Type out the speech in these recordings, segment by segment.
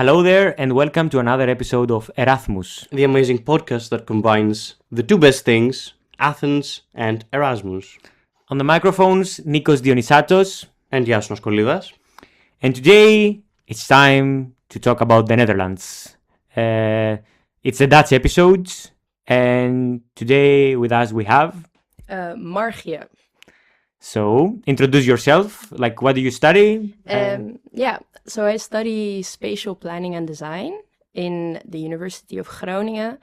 Hello there, and welcome to another episode of ERAΘΜUS. The amazing podcast that combines the two best things, Athens and Erasmus. On the microphones, Nikos Dionysatos. And Iasonas Kolyvas. And today, it's time to talk about the Netherlands. It's a Dutch episode, and today with us we have... Margje. So, introduce yourself. Like, what do you study? So I study spatial planning and design in the University of Groningen,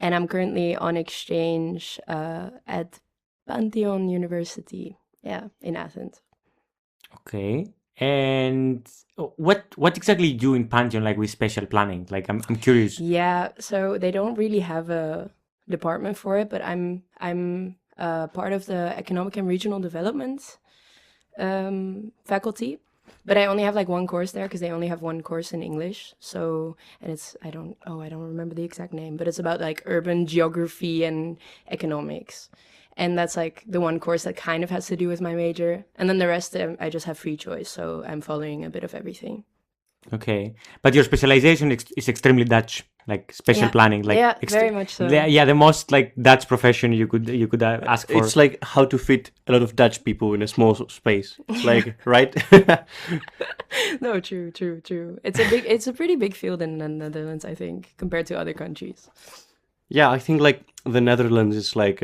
and I'm currently on exchange at Pantheon University, in Athens. Okay. And what exactly you do in Pantheon, like with spatial planning? Like, I'm curious. Yeah, so they don't really have a department for it, but I'm part of the Economic and Regional Development faculty. But I only have like one course there because they only have one course in English. So, and it's, I don't remember the exact name, but it's about like urban geography and economics. And that's like the one course that kind of has to do with my major. And then the rest, I just have free choice. So I'm following a bit of everything. Okay. But your specialization is extremely Dutch, like spatial planning. Like very much so. The most like Dutch profession you could ask for. It's like how to fit a lot of Dutch people in a small space. It's like, right? No, true. It's a pretty big field in the Netherlands, I think, compared to other countries. Yeah, I think like the Netherlands is like,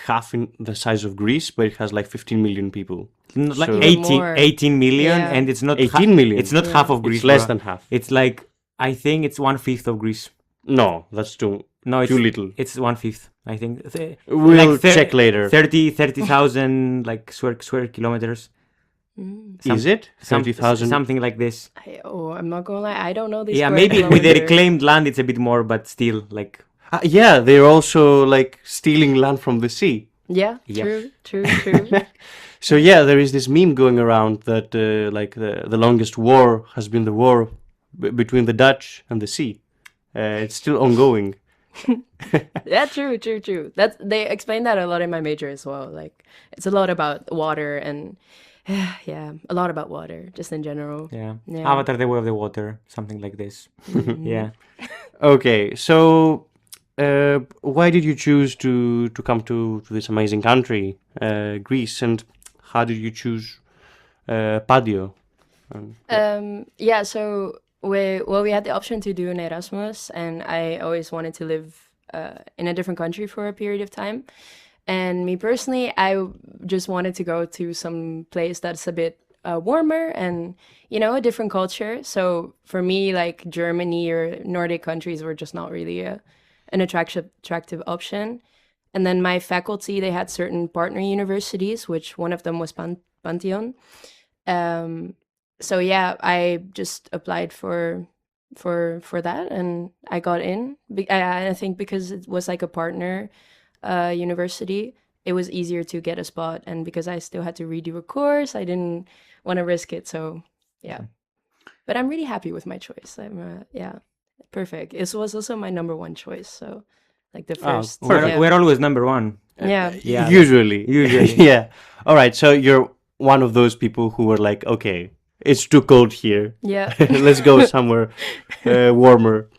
half in the size of Greece, but it has like 15 million people. Like So- 18 million, and it's not 18 million? It's not half of Greece. It's less bro. than half. It's like, I think it's 1/5 of Greece. No, that's too No, too little. It's 1/5, I think. We'll like check later. 30,000 like square kilometers. Is it? 30,000? Something like this. I'm not gonna lie, I don't know this. Yeah, square maybe with the kilometer. reclaimed land it's a bit more, but still like... Yeah, they're also like stealing land from the sea. Yeah, Yeah. true. So yeah, there is this meme going around that like the longest war has been the war between the Dutch and the sea. It's still ongoing. Yeah, true. They explain that a lot in my major as well. Like, it's a lot about water and a lot about water just in general. Yeah. Yeah. Avatar, the Way of the Water, something like this. Yeah. Okay, so why did you choose to come to this amazing country, Greece, and how did you choose Padio? So we had the option to do an Erasmus, and I always wanted to live in a different country for a period of time. And me personally, I just wanted to go to some place that's a bit warmer and, a different culture. So for me, like Germany or Nordic countries were just not really an attractive option. And then my faculty, they had certain partner universities, which one of them was Pantheon. So yeah, I just applied for that, and I got in. I think because it was like a partner university, it was easier to get a spot. And because I still had to redo a course, I didn't want to risk it. So yeah, but I'm really happy with my choice. I'm perfect. It was also my number one choice. So like the first. We're always number one. Yeah. Usually. Usually. Yeah. All right, so you're one of those people who were like, okay, it's too cold here. Yeah. Let's go somewhere warmer.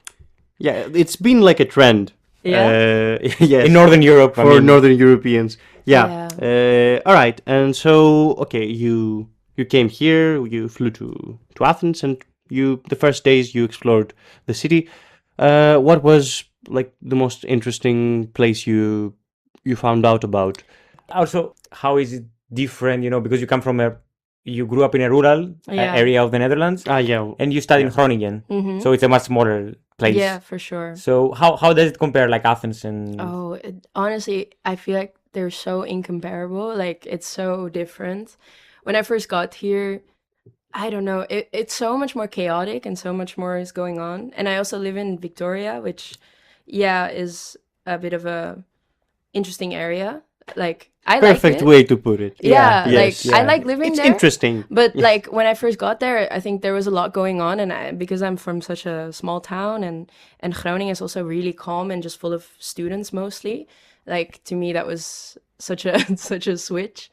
Yeah, it's been like a trend. Yeah. Yes. In Northern Europe. For Northern Europeans. Yeah. All right. And so, okay, you came here, you flew to Athens, and the first days you explored the city. What was like the most interesting place you found out about? Also, how is it different, because you grew up in a rural area of the Netherlands. Yeah. And you studied in Groningen. Mm-hmm. So it's a much smaller place. Yeah, for sure. So how does it compare, like Athens and... Honestly, I feel like they're so incomparable. Like, it's so different. When I first got here, I don't know, it's so much more chaotic and so much more is going on. And I also live in Victoria, which, is a bit of a interesting area. Like, I like it. Perfect way to put it. Yeah, Yes. I like living It's there. interesting. But like when I first got there, I think there was a lot going on, and because I'm from such a small town, and Groningen is also really calm and just full of students mostly. Like, to me, that was such a such a switch.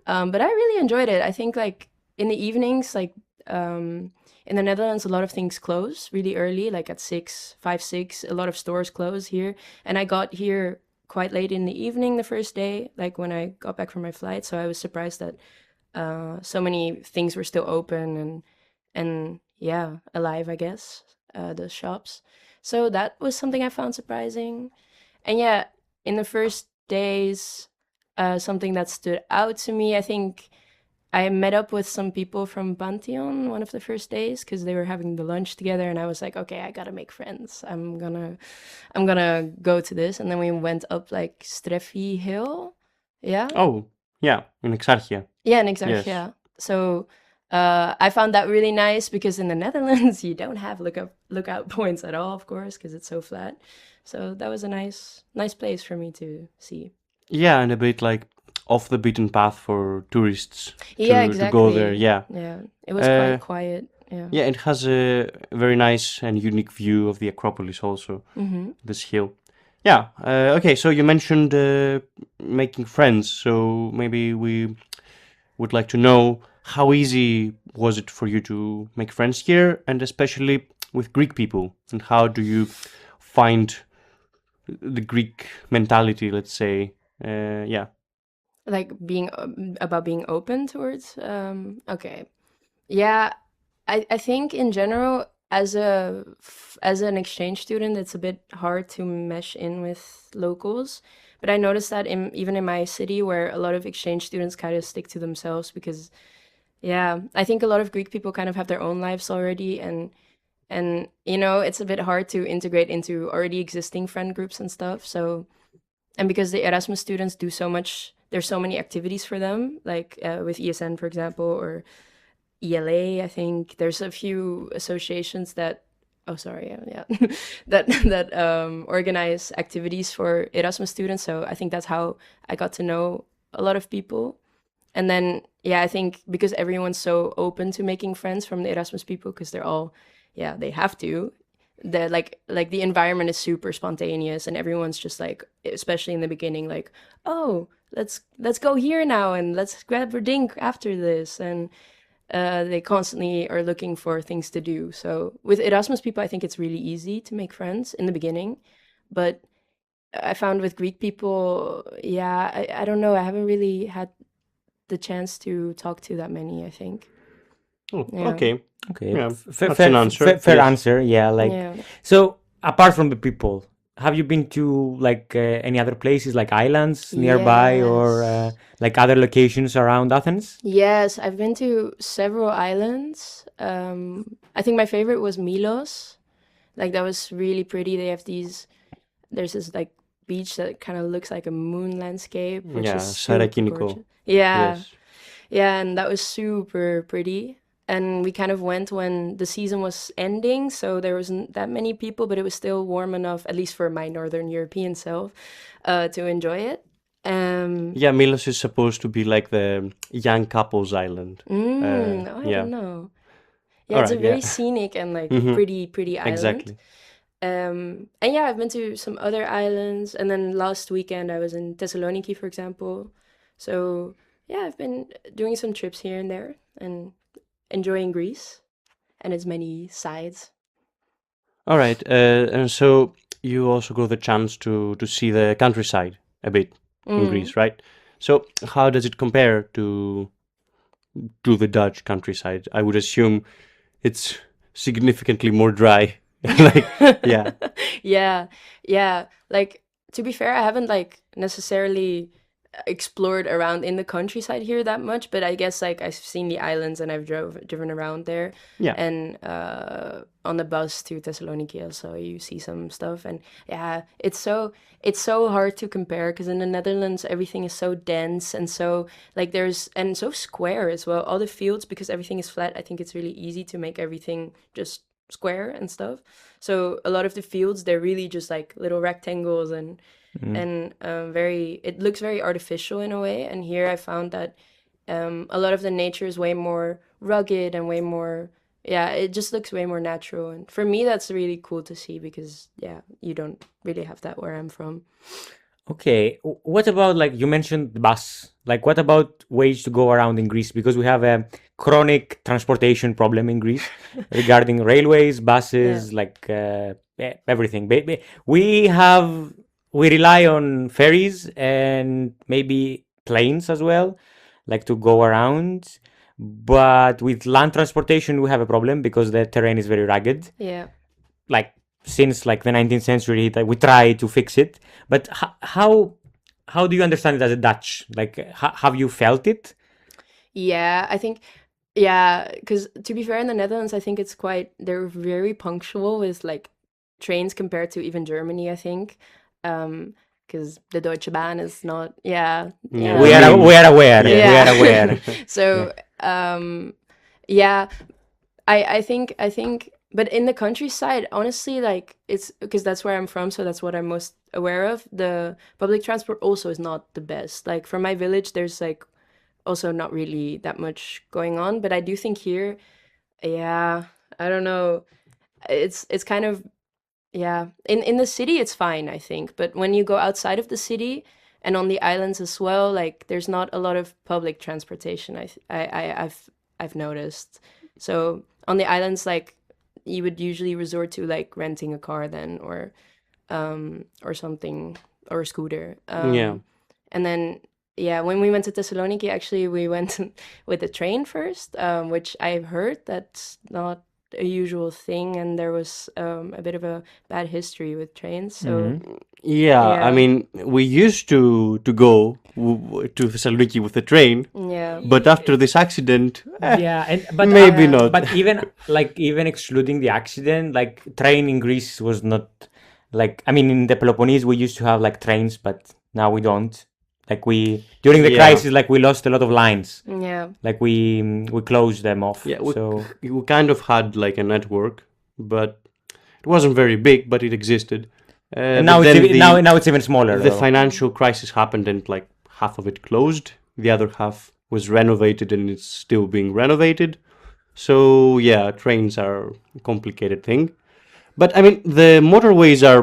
But I really enjoyed it. I think like in the evenings, like in the Netherlands, a lot of things close really early, like at 5, 6. A lot of stores close here. And I got here quite late in the evening the first day, like when I got back from my flight. So I was surprised that so many things were still open and yeah, alive, I guess, the shops. So that was something I found surprising. And yeah, in the first days, something that stood out to me, I think I met up with some people from Pantheon one of the first days because they were having the lunch together, and I was like, okay, I gotta make friends. I'm gonna go to this, and then we went up like Streffi Hill, yeah. Oh, yeah, in Exarchia. Yeah, in Exarchia. Yes. Yeah. So I found that really nice because in the Netherlands you don't have lookout points at all, of course, because it's so flat. So that was a nice place for me to see. Yeah, and a bit like off the beaten path for tourists Yeah, to exactly. go there. Yeah. Yeah, it was quite quiet. Yeah. Yeah, it has a very nice and unique view of the Acropolis also, Mm-hmm. this hill. Yeah, okay, so you mentioned making friends, so maybe we would like to know how easy was it for you to make friends here, and especially with Greek people, and how do you find the Greek mentality, let's say, yeah. Like being about being open towards okay. Yeah, I think in general as an exchange student it's a bit hard to mesh in with locals, but I noticed that even in my city where a lot of exchange students kind of stick to themselves because yeah, I think a lot of Greek people kind of have their own lives already, and you know, it's a bit hard to integrate into already existing friend groups and stuff. So, and because the Erasmus students do so much, there's so many activities for them, like with ESN, for example, or ELA. I think there's a few associations that, oh sorry, yeah, that organize activities for Erasmus students. So I think that's how I got to know a lot of people. And then, yeah, I think because everyone's so open to making friends from the Erasmus people, because they're all, yeah, they have to. The like the environment is super spontaneous, and everyone's just like, especially in the beginning, like, oh, let's go here now, and let's grab a drink after this, and they constantly are looking for things to do. So with Erasmus people, I think it's really easy to make friends in the beginning, but I found with Greek people, yeah, I don't know, I haven't really had the chance to talk to that many, I think. Oh, Yeah. okay. Okay, Yeah, fair that's an answer. fair Yes. answer. Yeah, like Yeah. so. Apart from the people, have you been to like any other places, like islands nearby, or Yes. like other locations around Athens? Yes, I've been to several islands. I think my favorite was Milos. Like that was really pretty. They have there's this like beach that kind of looks like a moon landscape, which Yeah, is super Sarakiniko. gorgeous. Yeah, Yes. yeah, and that was super pretty. And we kind of went when the season was ending, so there wasn't that many people, but it was still warm enough, at least for my Northern European self, to enjoy it. Yeah, Milos is supposed to be like the young couples island. I yeah. don't know. Yeah, it's a Alright, very yeah. scenic and like Mhm. pretty island. Exactly. And yeah, I've been to some other islands, and then last weekend I was in Thessaloniki, for example. So yeah, I've been doing some trips here and there and enjoying Greece and its many sides. All right, and so you also got the chance to see the countryside a bit in Greece, right? So how does it compare to the Dutch countryside? I would assume it's significantly more dry. Like, yeah. Yeah. Like, to be fair, I haven't like necessarily explored around in the countryside here that much, but I guess like I've seen the islands and I've driven around there. Yeah. And on the bus to Thessaloniki also you see some stuff, and yeah, it's so hard to compare because in the Netherlands everything is so dense and so like and so square as well. All the fields, because everything is flat, I think it's really easy to make everything just square and stuff. So a lot of the fields, they're really just like little rectangles and it looks very artificial in a way. And here I found that a lot of the nature is way more rugged and way more, yeah, it just looks way more natural. And for me, that's really cool to see because, yeah, you don't really have that where I'm from. Okay, what about like you mentioned the bus? Like, what about ways to go around in Greece? Because we have a chronic transportation problem in Greece regarding railways, buses, like everything. We rely on ferries and maybe planes as well, like to go around. But with land transportation, we have a problem because the terrain is very rugged. Yeah. Like since like the 19th century, that we try to fix it. But how do you understand it as a Dutch? Like, have you felt it? Yeah, I think, yeah, because to be fair, in the Netherlands, I think they're very punctual with like trains compared to even Germany, I think. Because the Deutsche Bahn is not, yeah, Yeah. We are we are aware. Yeah. We are aware. So, yeah, I think, but in the countryside, honestly, like it's because that's where I'm from, so that's what I'm most aware of. The public transport also is not the best. Like from my village, there's like also not really that much going on, but I do think here, yeah, I don't know. It's kind of, yeah. In the city it's fine, I think, but when you go outside of the city and on the islands as well, like there's not a lot of public transportation. I've noticed. So on the islands, like you would usually resort to like renting a car then, or something, or a scooter. Yeah. And then, yeah, when we went to Thessaloniki, actually, we went with the train first, which I've heard that's not a usual thing, and there was a bit of a bad history with trains. So, Yeah, I Yeah. mean, we used to go to Thessaloniki with the train, yeah. but after this accident, Yeah, but maybe not. But even excluding the accident, like train in Greece was not like, I mean, in the Peloponnese we used to have like trains, but now we don't. Like during the Yeah. crisis, like we lost a lot of lines. Yeah. Like we closed them off. Yeah, So we kind of had like a network, but it wasn't very big, but it existed. and But now then now it's even smaller. the though. financial crisis happened, and like half of it closed. The other half was renovated, and it's still being renovated. So yeah, trains are a complicated thing. But I mean, the motorways are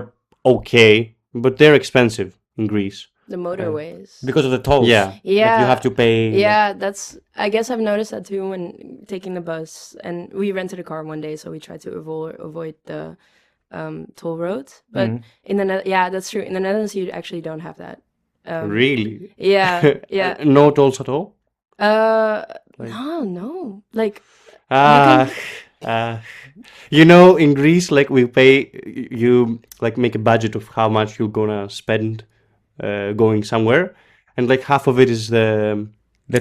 okay, but they're expensive in Greece. The motorways. Because of the tolls. Yeah. Like Yeah. you have to pay. Yeah, I guess I've noticed that too when taking the bus. And we rented a car one day, so we tried to avoid the toll roads. But in the yeah, that's true. In the Netherlands, you actually don't have that. Really? Yeah, yeah. No tolls at all? No. Like, Ah, you know, in Greece, like we pay, you like make a budget of how much you're gonna spend going somewhere, and like half of it is the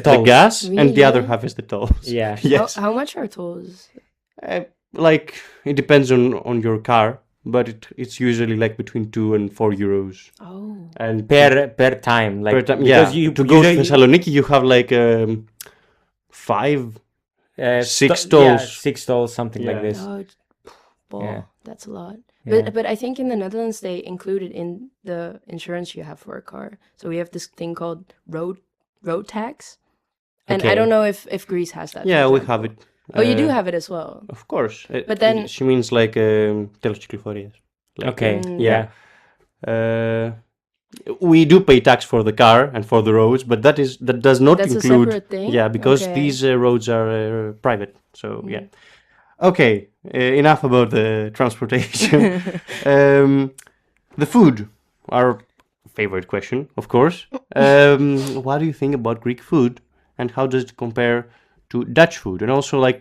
tolls. gas, and the other Really? half is the tolls. Yeah. Yes. how much are tolls? Like it depends on your car, but it's usually like between 2 and 4 euros. Oh. And Per time. Like per time, because yeah. you To go to usually- Thessaloniki, you have like 5, 6 tolls. Yeah, 6 tolls, something like Yeah. this. Oh, well, Yeah. that's a lot. Yeah. But I think in the Netherlands they included in the insurance you have for a car. So we have this thing called road tax. And I Okay. don't know if Greece has that. for Yeah, we example. have it. Oh, you do have it as well. Of course. But then- she means like τέλος κυκλοφορίας. Like, Okay. yeah. We do pay tax for the car and for the roads, but that does not That's a include. separate thing? Yeah, because Okay. these roads are private. So yeah. Okay, enough about the transportation. The food, our favorite question, of course. What do you think about Greek food, and how does it compare to Dutch food? And also, like,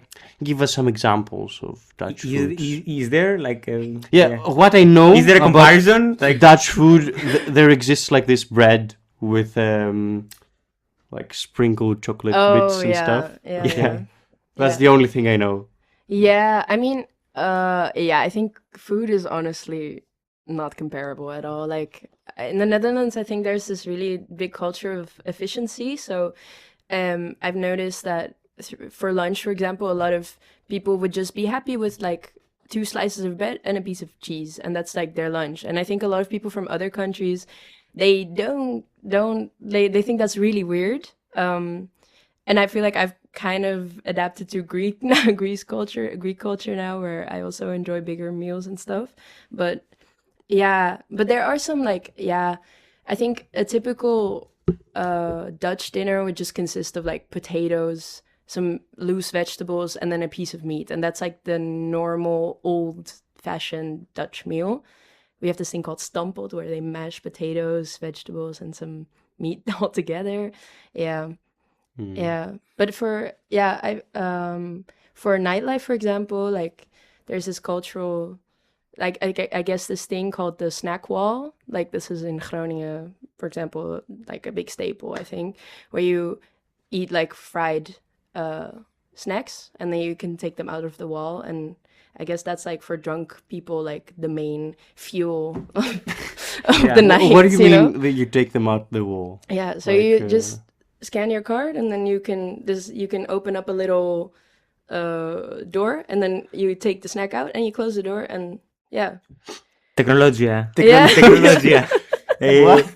give us some examples of Dutch food. Is there like Yeah, what I know. Is there a about comparison? Like Dutch food, there exists like this bread with like sprinkled chocolate bits Oh, and yeah, stuff. yeah. That's Yeah. the only thing I know. Yeah, I mean, I think food is honestly not comparable at all. Like in the Netherlands, I think there's this really big culture of efficiency. So, I've noticed that for lunch, for example, a lot of people would just be happy with like 2 slices of bread and a piece of cheese, and that's like their lunch. And I think a lot of people from other countries, they they think that's really weird. And I feel like I've kind of adapted to Greek culture now, where I also enjoy bigger meals and stuff. But yeah, but there are some like, yeah, I think a typical Dutch dinner would just consist of like potatoes, some loose vegetables, and then a piece of meat. And that's like the normal old-fashioned Dutch meal. We have this thing called stamppot where they mash potatoes, vegetables, and some meat all together. Yeah. Yeah. But for nightlife, for example, like there's this cultural, like I guess this thing called the snack wall. Like this is in Groningen, for example, like a big staple, I think, where you eat like fried snacks and then you can take them out of the wall. And I guess that's like for drunk people, like the main fuel of the night. What do you mean that you take them out the wall? Yeah, so Like, you just scan your card and then you can open up a little door and then you take the snack out and you close the door and yeah. Tecnologia. Yeah. What?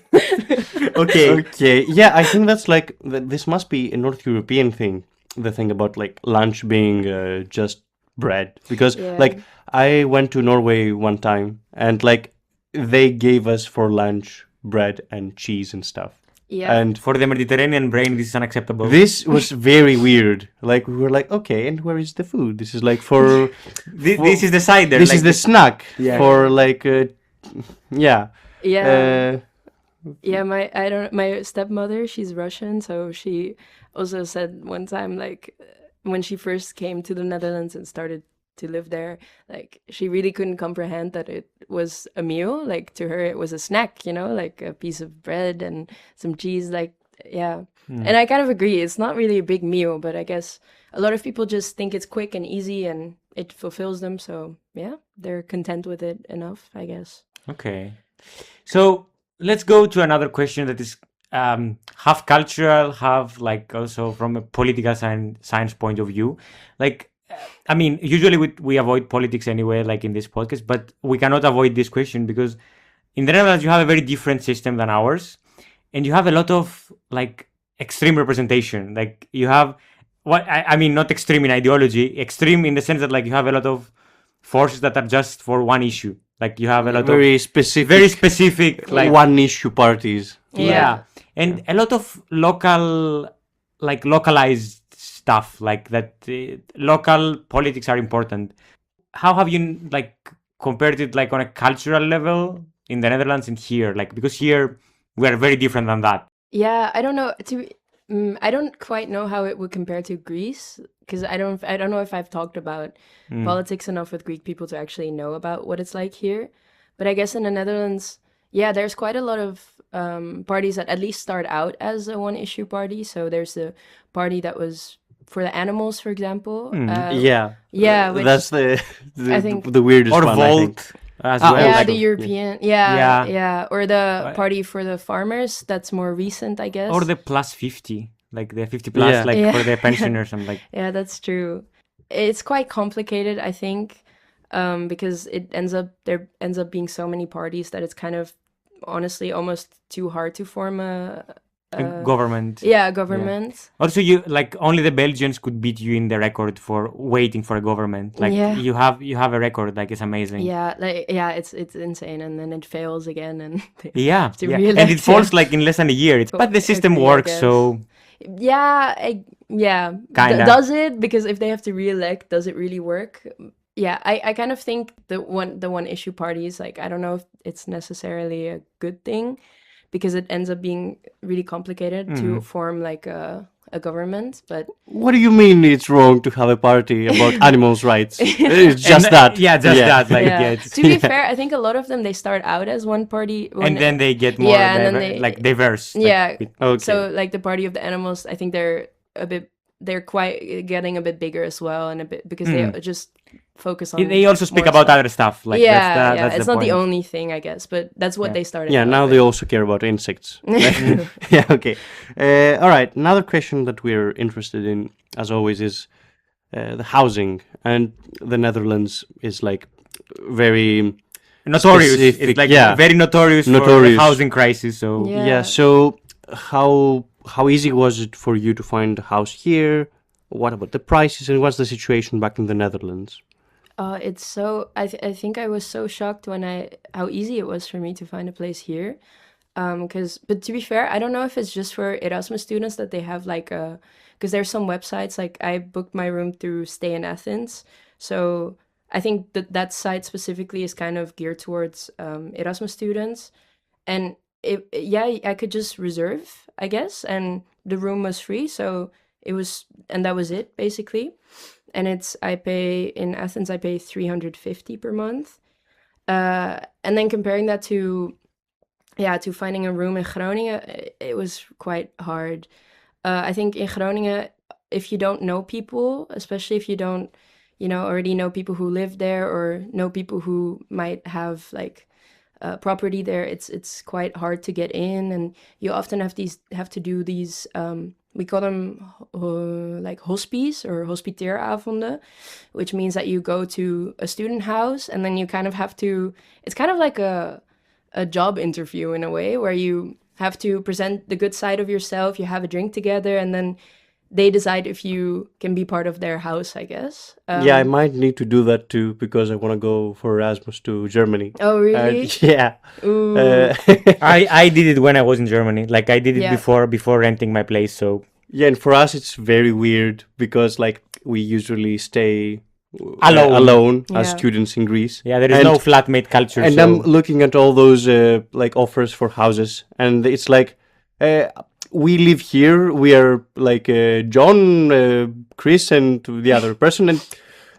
Okay. Yeah, I think that's like this must be a North European thing. The thing about like lunch being just bread, because like I went to Norway one time and like they gave us for lunch bread and cheese and stuff. Yeah. And For the Mediterranean brain, this is unacceptable. this was very weird. Like we were like, okay, and where is the food? This is like for This is the cider. this like is the snack Yeah. for like yeah. Yeah. Yeah, my stepmother, she's Russian, so she also said one time, like, when she first came to the Netherlands and started to live there, like, she really couldn't comprehend that it was a meal. Like, to her, it was a snack, you know, like a piece of bread and some cheese, like, yeah. And I kind of agree, it's not really a big meal, but I guess a lot of people just think it's quick and easy and it fulfills them, so, yeah, they're content with it enough, I guess. Okay. So let's go to another question that is half cultural, half like also from a political science point of view. Like, I mean, usually we avoid politics anyway, like in this podcast, but we cannot avoid this question because in the Netherlands you have a very different system than ours, and you have a lot of like extreme representation. Like you have I mean, not extreme in ideology, extreme in the sense that like you have a lot of forces that are just for one issue. Like you have a lot very of specific like one issue parties. yeah. And a lot of localized stuff, like that local politics are important. How have you like compared it like on a cultural level in the Netherlands and here? Like, because here we are very different than that. Yeah, I don't know. I don't quite know how it would compare to Greece because I don't know if I've talked about politics enough with Greek people to actually know about what it's like here. But I guess in the Netherlands, yeah, there's quite a lot of parties that at least start out as a one-issue party. So there's a party that was for the animals, for example. Yeah, which that's the I think- the weirdest Or one. I think. Volt as Ah, well. yeah, like- the European, yeah, Yeah. or the party for the farmers. That's more recent, I guess. Or the plus 50, like the 50 plus, Yeah. like Yeah. for the pensioners. I'm like, Yeah, that's true. It's quite complicated, I think, because there ends up being so many parties that it's kind of honestly almost too hard to form a government. government. Also, you like only the Belgians could beat you in the record for waiting for a government. Like Yeah. you have a record, like it's amazing. It's insane, and then it fails again, and they Yeah, to yeah. re-elect, And it falls yeah. like in less than a year. But the system Agree, I works, guess. so yeah. Kinda. Does it? Because if they have to re-elect, does it really work? Yeah, I kind of think the one issue parties, like, I don't know if it's necessarily a good thing because it ends up being really complicated to form like a government. But What do you mean it's wrong to have a party about animals' rights? It's just And, that. Yeah, just that. Like, yeah, yeah, it's- to be fair, I think a lot of them, they start out as one party, and then they get more Yeah, and then they- like diverse. like, yeah. with- Okay. So like the party of the animals, I think they're quite getting a bit bigger as well, and a bit because they just focus on. they also speak more about stuff. other stuff. Like yeah, that's it's the not the point. only thing, I guess, but that's what Yeah. they started. Yeah, out now with. they also care about insects. Yeah, okay. All right, another question that we're interested in, as always, is the housing. And the Netherlands is like very Notorious. specific, It's like yeah. very notorious for Notorious. the housing crisis. So Yeah. Yeah. So how easy was it for you to find a house here? What about the prices, and what's the situation back in the Netherlands? It's so. I think I was so shocked when how easy it was for me to find a place here. But to be fair, I don't know if it's just for Erasmus students that they have like because there's some websites, like I booked my room through Stay in Athens. So I think that site specifically is kind of geared towards Erasmus students. And I could just reserve, I guess, and the room was free. So and that was it basically. And in Athens, I pay 350 per month. And then comparing that to finding a room in Groningen, it was quite hard. I think in Groningen, if you don't know people, especially if you don't, already know people who live there or know people who might have like property there, it's quite hard to get in, and you often have to do these. We call them like hospice or hospiteeravonden, which means that you go to a student house and then you kind of have to. It's kind of like a job interview in a way, where you have to present the good side of yourself, you have a drink together, and then they decide if you can be part of their house, I guess. I might need to do that too, because I want to go for Erasmus to Germany. Oh, really? Yeah. Ooh. I did it when I was in Germany. Like I did it before renting my place. So yeah, and for us it's very weird because like we usually stay alone as students in Greece. Yeah, there is no flatmate culture. And I'm looking at all those like offers for houses, and it's like we live here. We are like John, Chris, and the other person, and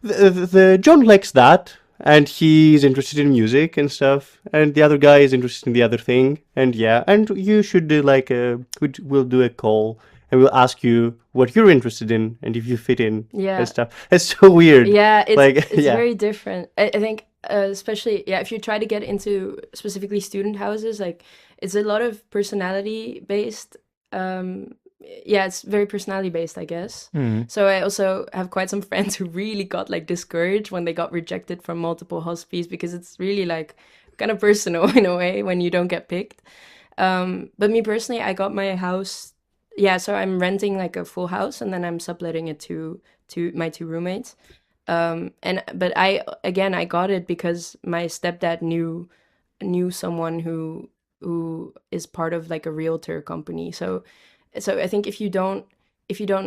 the John likes that, and he's interested in music and stuff, and the other guy is interested in the other thing, and and you should do like we'll do a call. And we'll ask you what you're interested in and if you fit in and stuff. It's so weird. Yeah, it's very different. I think especially, if you try to get into specifically student houses, like it's a lot of personality based. It's very personality based, I guess. So I also have quite some friends who really got like discouraged when they got rejected from multiple hospice, because it's really like kind of personal in a way when you don't get picked. But me personally, I got my house. So I'm renting like a full house, and then I'm subletting it to my two roommates. But I got it because my stepdad knew someone who is part of like a realtor company. So I think if you don't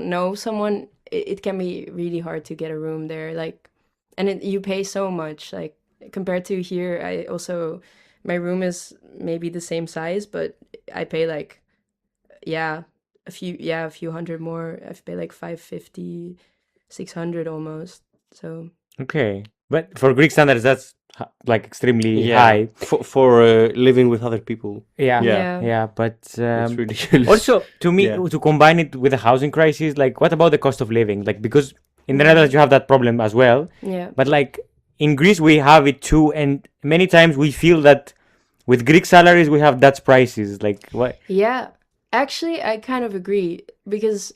know someone, it can be really hard to get a room there. Like, and you pay so much. Like compared to here, my room is maybe the same size, but I pay like a few hundred more. I pay like 550, 600 almost. So okay, but for Greek standards, that's like extremely high for living with other people. But it's ridiculous. Also, to me, to combine it with the housing crisis, like what about the cost of living? Like, because in the Netherlands you have that problem as well. But like in Greece we have it too, and many times we feel that with Greek salaries we have Dutch prices. Like what? Yeah. Actually, I kind of agree, because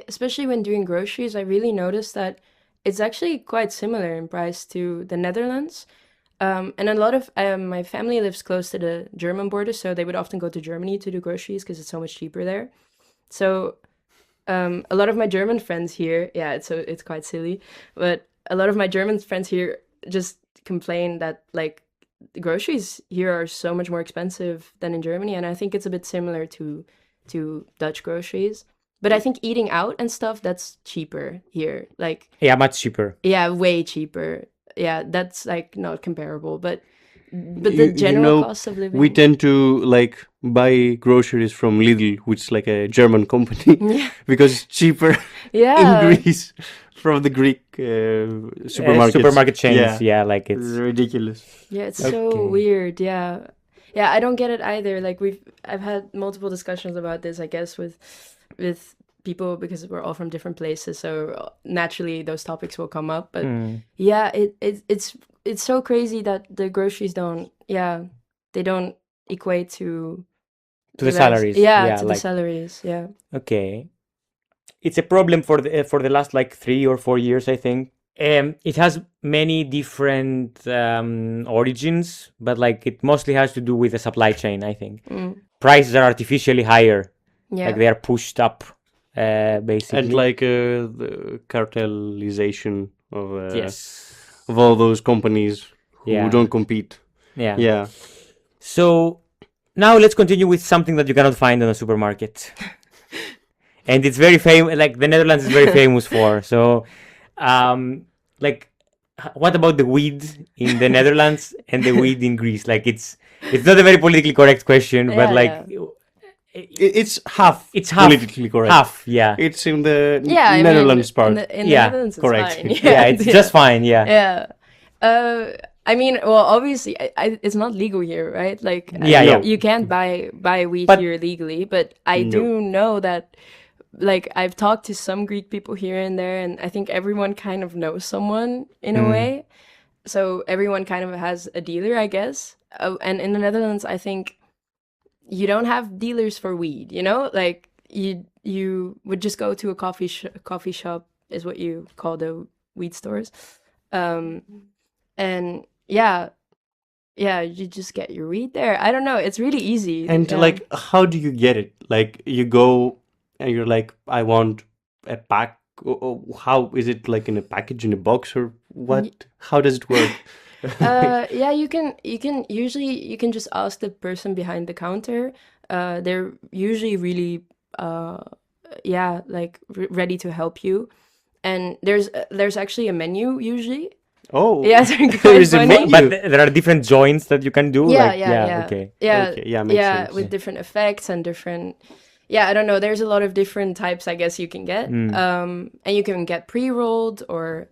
especially when doing groceries, I really noticed that it's actually quite similar in price to the Netherlands. And a lot of my family lives close to the German border, so they would often go to Germany to do groceries because it's so much cheaper there. So a lot of my German friends here, it's quite silly, but a lot of my German friends here just complain that like the groceries here are so much more expensive than in Germany, and I think it's a bit similar to Dutch groceries. But I think eating out and stuff, that's cheaper here. Like much cheaper. Yeah, way cheaper. Yeah, that's like not comparable. But the general cost of living. We tend to like buy groceries from Lidl, which is like a German company, because it's cheaper in Greece from the Greek supermarket chains. Like it's ridiculous. Yeah, it's so weird. Yeah, I don't get it either. Like I've had multiple discussions about this, I guess, with people, because we're all from different places, so naturally those topics will come up. But it's so crazy that the groceries don't equate to the salaries. The salaries. Yeah. Okay, it's a problem for the last like 3 or 4 years, I think. It has many different origins, but like it mostly has to do with the supply chain, I think. Prices are artificially higher. Like they are pushed up, basically. And like the cartelization of all those companies who don't compete. So Now let's continue with something that you cannot find in a supermarket. And it's very famous, like the Netherlands is very famous for. So, like, what about the weed in the Netherlands and the weed in Greece? Like, it's not a very politically correct question, but like, It's half. it's half politically correct. Half, yeah. It's in the I mean, Netherlands part. in the Yeah, Netherlands, it's correct. fine. Yeah, it's just fine, yeah. Yeah. I mean, well, obviously, it's not legal here, right? Like, Yeah. you can't buy weed But- here legally. But I do know that, like, I've talked to some Greek people here and there, and I think everyone kind of knows someone in a way. So everyone kind of has a dealer, I guess. And in the Netherlands, I think you don't have dealers for weed. You know, like you would just go to a coffee shop, is what you call the weed stores, and you just get your weed there. I don't know. It's really easy. And like, how do you get it? Like, you go and you're like, I want a pack. How is it, like in a package, in a box, or what? How does it work? You can just ask the person behind the counter. They're usually really ready to help you. And there's actually a menu usually. Oh, Yeah, they're quite there is a funny. menu. But there are different joints that you can do. Yeah, like, yeah. Okay. Okay, yeah, makes sense. With different effects and different. Yeah, I don't know. There's a lot of different types, I guess, you can get. And you can get pre-rolled or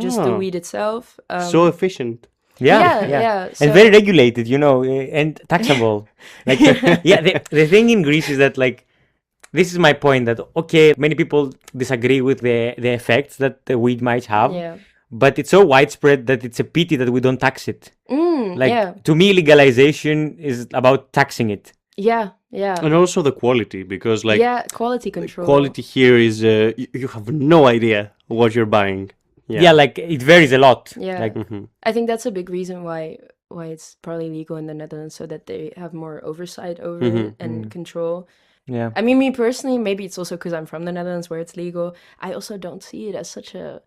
just the weed itself. So efficient. Yeah. So, And very regulated, and taxable. Like, the thing in Greece is that, like, this is my point, that, okay, many people disagree with the effects that the weed might have. Yeah. But it's so widespread that it's a pity that we don't tax it. To me, legalization is about taxing it. Yeah. And also the quality, because like Quality control. quality here is you have no idea what you're buying. Yeah, like it varies a lot. Yeah. Like, I think that's a big reason why it's probably legal in the Netherlands, so that they have more oversight over it and control. yeah. I mean, me personally, maybe it's also because I'm from the Netherlands where it's legal. I also don't see it as such a,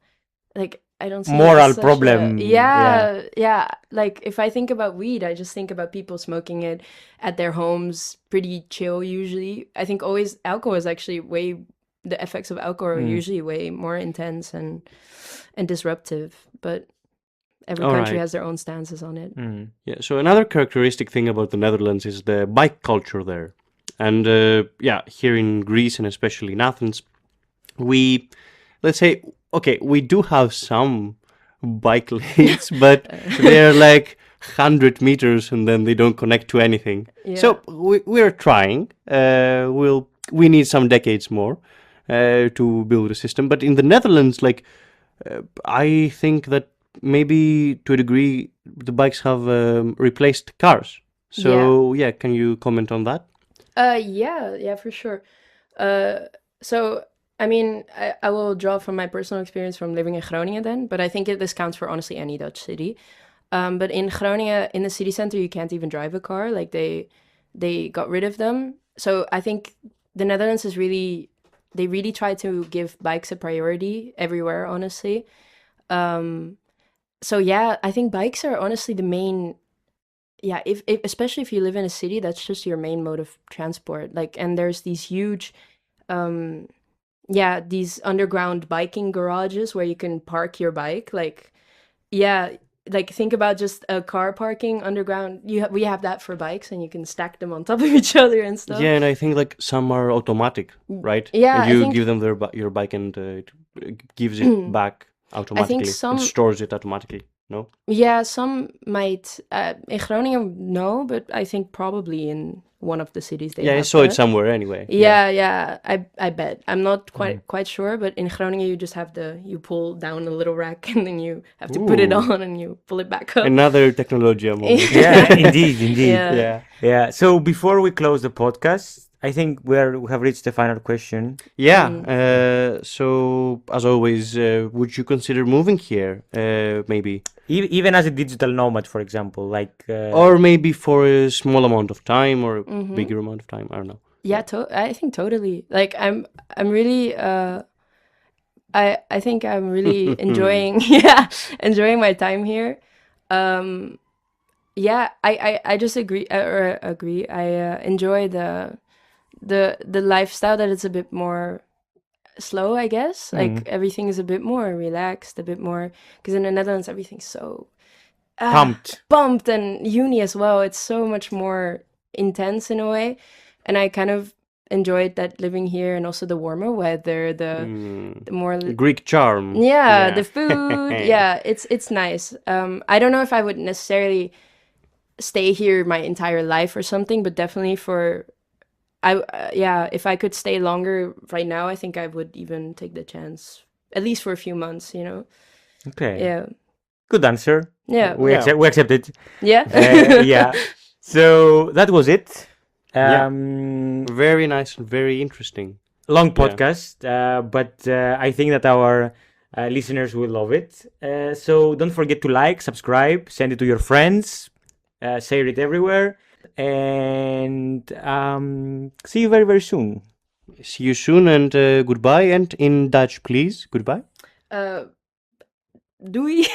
like, I don't see it Moral as such problem. Yeah. Like, if I think about weed, I just think about people smoking it at their homes, pretty chill usually. I think always alcohol is actually the effects of alcohol are usually way more intense and disruptive. But every country has their own stances on it. Yeah. So another characteristic thing about the Netherlands is the bike culture there, and here in Greece and especially in Athens, let's say, okay, we do have some bike lanes, but they're like 100 meters and then they don't connect to anything. Yeah. So we're trying. We need some decades more to build a system. But in the Netherlands, like, I think that maybe to a degree the bikes have replaced cars. So can you comment on that? Yeah, for sure. So, I mean, I will draw from my personal experience from living in Groningen then, but I think this counts for honestly any Dutch city. But in Groningen, in the city center, you can't even drive a car. Like, they got rid of them. So I think the Netherlands they really try to give bikes a priority everywhere, honestly. So yeah, I think bikes are honestly the main. Yeah, if especially if you live in a city, that's just your main mode of transport. Like, and there's these huge, these underground biking garages where you can park your bike. Like, like think about just a car parking underground. We have that for bikes, and you can stack them on top of each other and stuff. Yeah, and I think like some are automatic, right? Yeah, and you I think, give them your bike, and it gives it back automatically. some it stores it automatically. No. Yeah, some might. In Groningen, no, but I think probably in one of the cities they. Yeah, I have saw it that. somewhere anyway. Yeah. I bet. I'm not quite sure, but in Groningen you just have you pull down a little rack and then you have to put it Ooh. on and you pull it back up. Another technology moment. Yeah, indeed. Yeah. So before we close the podcast, I think we have reached the final question. Yeah. So as always, would you consider moving here? Maybe. Even as a digital nomad, for example, like. Or maybe for a small amount of time or a bigger amount of time. I don't know. Yeah, I think totally. Like I'm really. I think I'm really enjoying my time here. yeah, I just agree. I enjoy the lifestyle that it's a bit more slow, I guess. Like everything is a bit more relaxed, a bit more, because in the Netherlands everything's so pumped, and uni as well. It's so much more intense in a way, and I kind of enjoyed that living here, and also the warmer weather, the more Greek charm. yeah, the food. Yeah, it's nice. I don't know if I would necessarily stay here my entire life or something, but definitely if I could stay longer right now, I think I would even take the chance, at least for a few months, you know. Okay. Yeah. Good answer. Yeah. We accept it. Yeah. Yeah. So that was it. Very nice and very interesting. Long podcast, but I think that our listeners will love it. So don't forget to like, subscribe, send it to your friends, share it everywhere, and see you very, very soon. See you soon, and goodbye. And in Dutch, please, goodbye. Doei.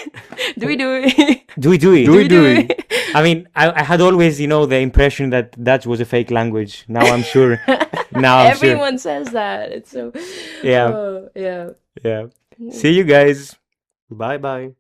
Doei doei. Doei doei. Doei doei. I mean, I had always, the impression that Dutch was a fake language. Now I'm sure. Everyone says that. It's so. Yeah. Oh, yeah. Yeah. See you guys. Bye bye.